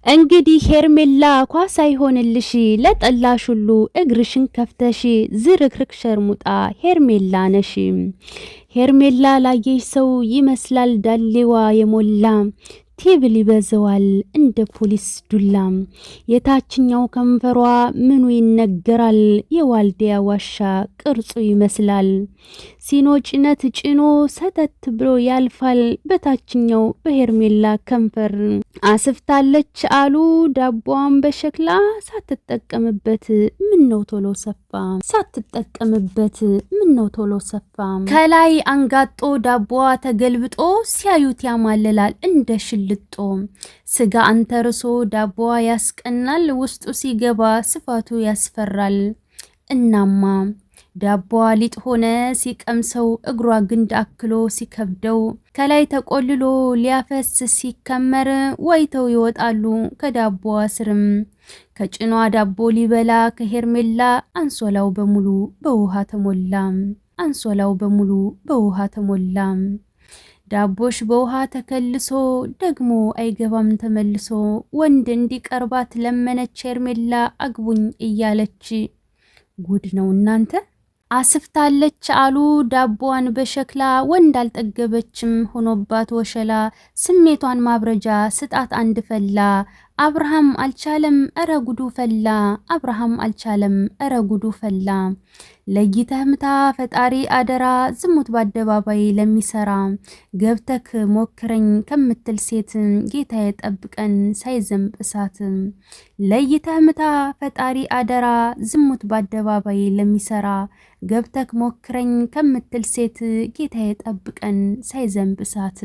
እንግዲህ ሄርሜላ ኳስ አይሆንልሽ ለጠላሽ ሁሉ እግርሽን ከፍተሽ ዝርክርክ ሸርሙጣ ሄርሜላ ነሽ። ሄርሜላ ላየሽ ሰው ይመስላል ዳሌዋ የሞላ ቴብል ይበዘዋል እንደ ፖሊስ ዱላ። የታችኛው ከንፈሯ ምኑ ይነገራል የዋልዲያ ዋሻ ቅርጹ ይመስላል። ሲኖ ጭነት ጭኖ ሰተት ብሎ ያልፋል በታችኛው በሄርሜላ ከንፈር። አስፍታለች አሉ ዳቦዋን በሸክላ ሳትጠቀምበት ምን ነው ቶሎ ሰፋ ሳትጠቀምበት ምን ነው ቶሎ ሰፋ። ከላይ አንጋጦ ዳቦዋ ተገልብጦ ሲያዩት ያማልላል እንደ ሽልጦ። ስጋ አንተርሶ ዳቦዋ ያስቀናል ውስጡ ሲገባ ስፋቱ ያስፈራል። እናማ ዳቦዋ ሊጥ ሆነ ሲቀምሰው እግሯ ግንድ አክሎ ሲከብደው። ከላይ ተቆልሎ ሊያፈስ ሲከመር ወይተው ይወጣሉ ከዳቦዋ ስርም። ከጭኗ ዳቦ ሊበላ ከሄርሜላ አንሶላው በሙሉ በውሃ ተሞላ። አንሶላው በሙሉ በውሃ ተሞላ። ዳቦሽ በውሃ ተከልሶ ደግሞ አይገባም ተመልሶ። ወንድ እንዲቀርባት ለመነች ሄርሜላ አግቡኝ እያለች። ጉድ ነው እናንተ። አስፍታለች አሉ ዳቦዋን በሸክላ ወንድ አልጠገበችም ሆኖባት ወሸላ። ስሜቷን ማብረጃ ስጣት አንድ ፈላ። አብርሃም አልቻለም እረ ጉዱ ፈላ። አብርሃም አልቻለም እረ ጉዱ ፈላ። ለይተህ ምታ ፈጣሪ አደራ ዝሙት በአደባባይ ለሚሰራ። ገብተክ ሞክረኝ ከምትል ሴት ጌታዬ ጠብቀን ሳይዘንብ እሳት። ለይተህ ምታ ፈጣሪ አደራ ዝሙት በአደባባይ ለሚሰራ። ገብተክ ሞክረኝ ከምትል ሴት ጌታዬ ጠብቀን ሳይዘንብ እሳት።